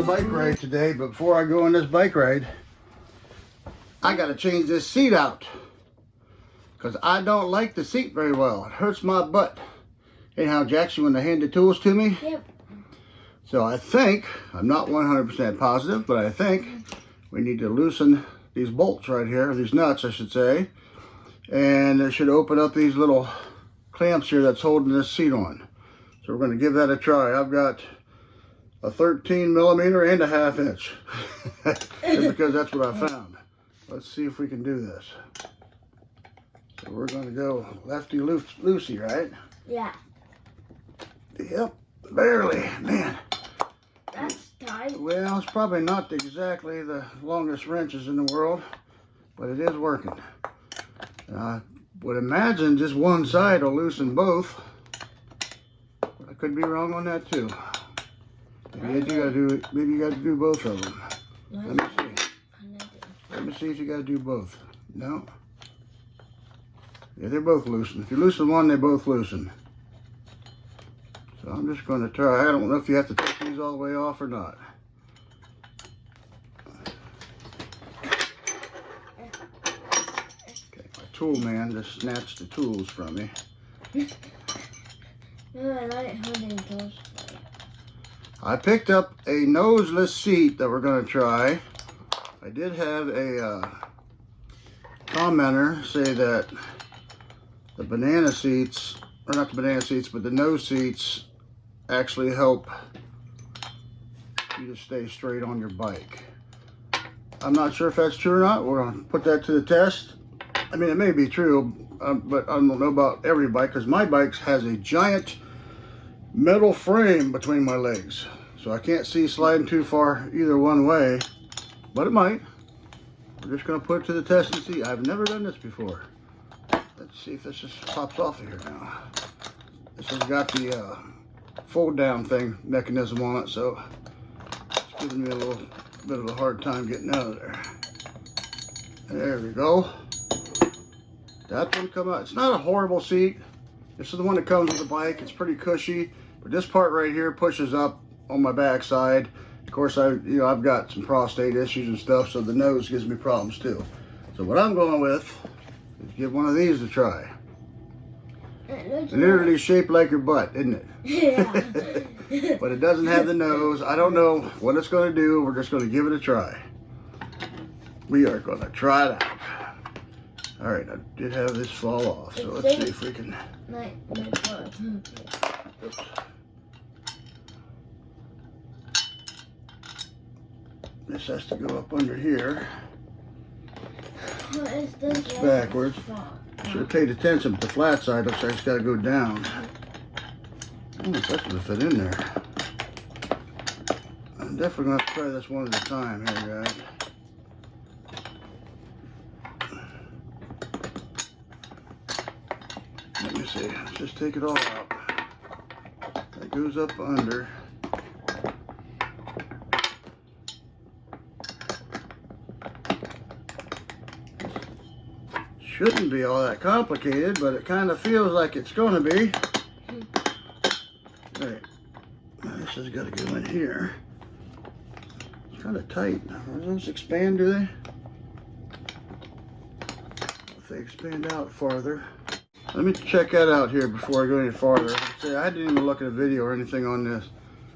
Bike ride today, but before I go on this bike ride, I gotta change this seat out because I don't like the seat very well. It hurts my butt. Anyhow, Jackson, when they hand the tools to me, yep. So I think, I'm not 100% positive, but I think we need to loosen these bolts right here, these nuts I should say, and it should open up these little clamps here that's holding this seat on. So we're going to give that a try. I've got a 13 millimeter and a 1/2 inch just because that's what I found. Let's see if we can do this. So we're going to go lefty loosey, right? Yeah. Yep, barely, man. That's tight. Well, it's probably not exactly the longest wrenches in the world, but it is working. I would imagine just one side will loosen both. I could be wrong on that too. Maybe you got to do both of them. Let me see. Let me see if you got to do both. No. Yeah, they're both loosened. If you loosen one, they both loosen. So I'm just going to try. I don't know if you have to take these all the way off or not. Okay, my tool man just snatched the tools from me. No, I like holding tools. I picked up a noseless seat that we're going to try. I did have a commenter say that the banana seats, or not the banana seats, but the nose seats actually help you to stay straight on your bike. I'm not sure if that's true or not. We're going to put that to the test. I mean, it may be true, but I don't know about every bike because my bike has a giant metal frame between my legs, so I can't see sliding too far either one way, but it might. We're just going to put it to the test and see. I've never done this before. Let's see if this just pops off of here now. This has got the fold down thing mechanism on it, so it's giving me a little bit of a hard time getting out of there. There we go. That one come out. It's not a horrible seat. This is the one that comes with the bike. It's pretty cushy. But this part right here pushes up on my backside. Of course, I've got some prostate issues and stuff, so the nose gives me problems too. So what I'm going with is give one of these a try. It's literally shaped like your butt, isn't it? Yeah. But it doesn't have the nose. I don't know what it's going to do. We're just going to give it a try. We are going to try it out. All right, I did have this fall off, so let's see if we can. Oops. This has to go up under here. It's backwards. Should have paid attention, but the flat side looks like it's got to go down. Oh, that's going to fit in there. I'm definitely going to have to try this one at a time here, guys. Let me see. Let's just take it all out. That goes up under. Shouldn't be all that complicated, but it kind of feels like it's going to be. All right. Now this has got to go in here. It's kind of tight. Does those expand, do they? If they expand out farther. Let me check that out here before I go any farther. See, I didn't even look at a video or anything on this.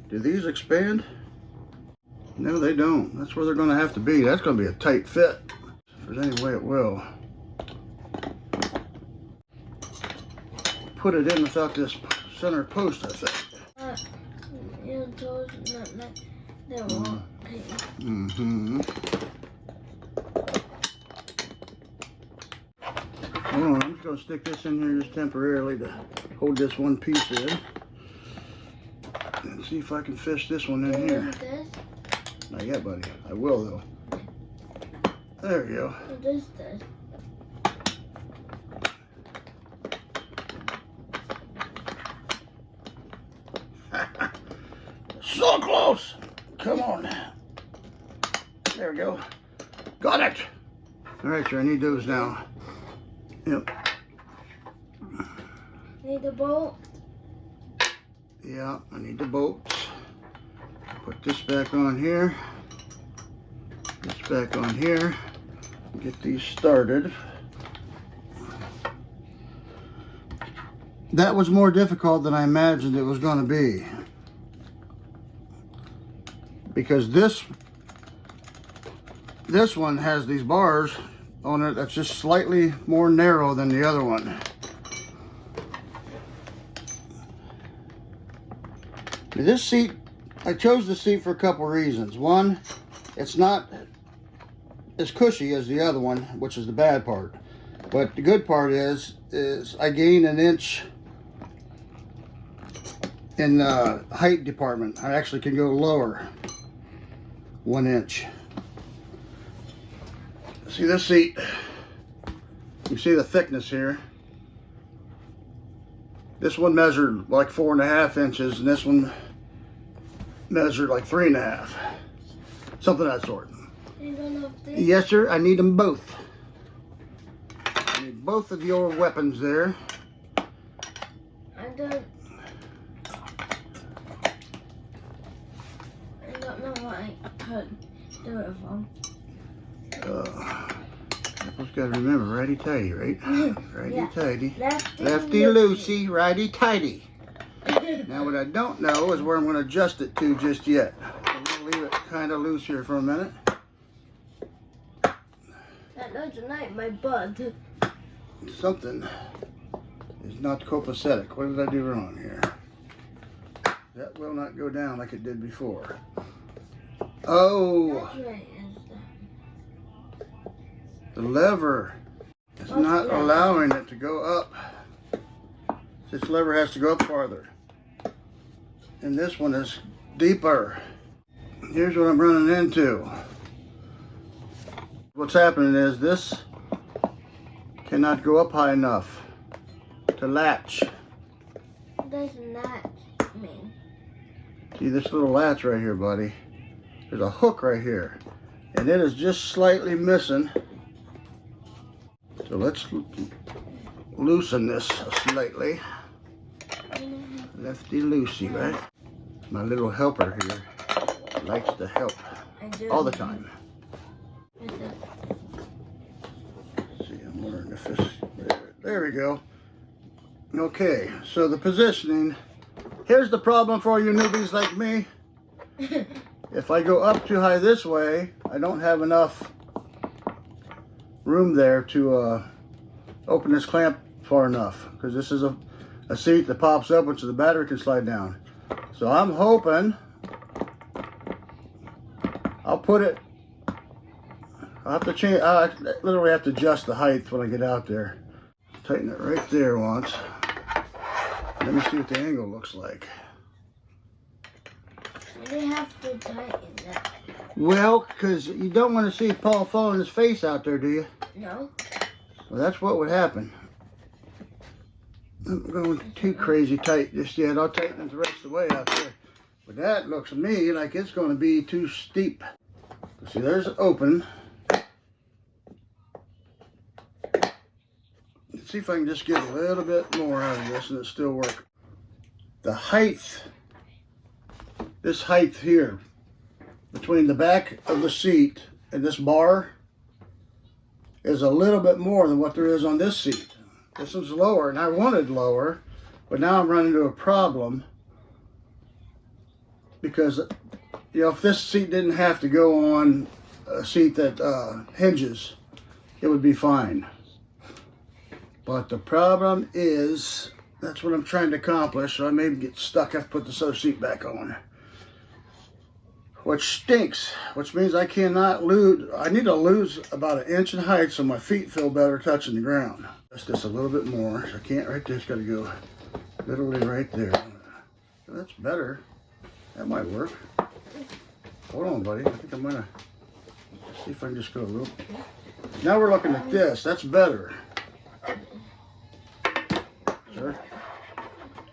Do these expand? No, they don't. That's where they're going to have to be. That's going to be a tight fit. If there's any way it will. Put it in without this center post, I think. Mm-hmm. Hold on, I'm just going to stick this in here just temporarily to hold this one piece in. And see if I can fish this one in here. Not yet, buddy. I will, though. There we go. What is this? So close! Come on now. There we go. Got it! Alright, sir, I need those now. Yep. Need the bolt? Yeah, I need the bolts. Put this back on here. This back on here. Get these started. That was more difficult than I imagined it was going to be. Because this one has these bars on it that's just slightly more narrow than the other one. This seat, I chose the seat for a couple reasons. One, it's not as cushy as the other one, which is the bad part. But the good part is I gain an inch in the height department. I actually can go lower 1 inch. See this seat? You see the thickness here. This one measured like 4.5 inches, and this one measured like 3.5. Something of that sort. Yes, sir. I need them both. I need both of your weapons there. I don't know what I could do it from. Just gotta remember, righty-tighty, right? Righty-tighty. Yeah. Lefty-loosey, righty-tighty. Now what I don't know is where I'm gonna adjust it to just yet. I'm gonna leave it kind of loose here for a minute. That knows tonight my butt. Something is not copacetic. What did I do wrong here? That will not go down like it did before. Oh! That's right. The lever is not allowing it to go up. This lever has to go up farther. And this one is deeper. Here's what I'm running into. What's happening is this cannot go up high enough to latch. What does latch mean? See this little latch right here, buddy? There's a hook right here. And it is just slightly missing. So let's loosen this slightly. Lefty loosey, right? My little helper here likes to help all the time. See, I'm wondering if this, there we go. Okay, so the positioning, here's the problem for you newbies like me. If I go up too high this way, I don't have enough room there to open this clamp far enough, because this is a seat that pops up, which the battery can slide down. So I'm hoping I'll put it, I'll have to change, I literally have to adjust the height when I get out there. Tighten it right there once. Let me see what the angle looks like. They have to tighten that. Well, because you don't want to see Paul falling his face out there, do you? No. Well, that's what would happen. I'm going too crazy tight just yet. I'll tighten it the rest of the way out there. But that looks to me like it's going to be too steep. See, there's an open. Let's see if I can just get a little bit more out of this and it still work. The height, this height here, between the back of the seat and this bar, is a little bit more than what there is on this seat. This one's lower, and I wanted lower, but now I'm running into a problem because, you know, if this seat didn't have to go on a seat that hinges, it would be fine. But the problem is, that's what I'm trying to accomplish, so I may get stuck, have to put this other seat back on. Which stinks, which means I cannot lose, I need to lose about 1 inch in height so my feet feel better touching the ground. Just a little bit more, so I can't right there, it's gotta go literally right there. That's better, that might work. Hold on, buddy, I think I'm gonna see if I can just go a little. Now we're looking at this, that's better. Sir,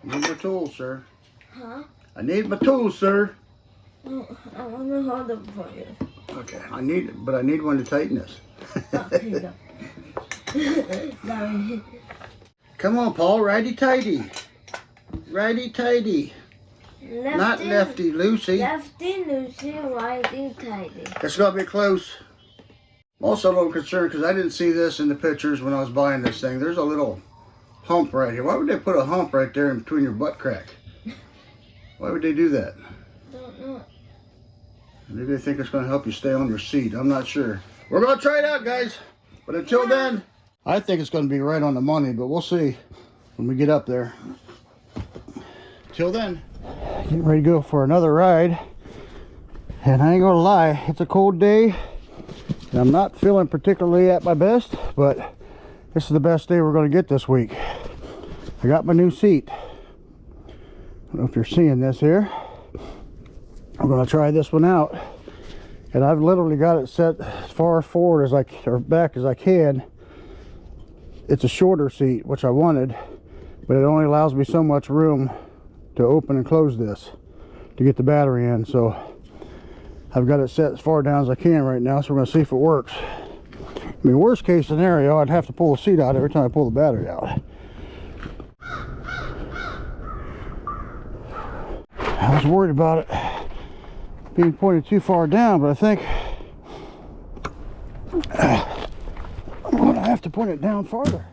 I need my tools, sir. Huh? I need my tools, sir. No, I want to hold them for you. Okay, I need one to tighten this. Okay, no. Come on, Paul, righty-tighty. Righty-tighty. Not lefty Lucy. Lefty Lucy, righty tighty. It's gonna be close. I'm also a little concerned because I didn't see this in the pictures when I was buying this thing. There's a little hump right here. Why would they put a hump right there in between your butt crack? Why would they do that? Don't know. Maybe they think it's going to help you stay on your seat. I'm not sure. We're going to try it out, guys. But until then, I think it's going to be right on the money, but we'll see when we get up there. Till then, getting ready to go for another ride. And I ain't going to lie, it's a cold day. And I'm not feeling particularly at my best, but this is the best day we're going to get this week. I got my new seat. I don't know if you're seeing this here. I'm going to try this one out. And I've literally got it set as far forward or back as I can. It's a shorter seat, which I wanted, but it only allows me so much room to open and close this to get the battery in. So I've got it set as far down as I can right now, so we're going to see if it works. I mean, worst case scenario, I'd have to pull the seat out every time I pull the battery out. I was worried about it being pointed too far down, but I think I'm going to have to point it down farther.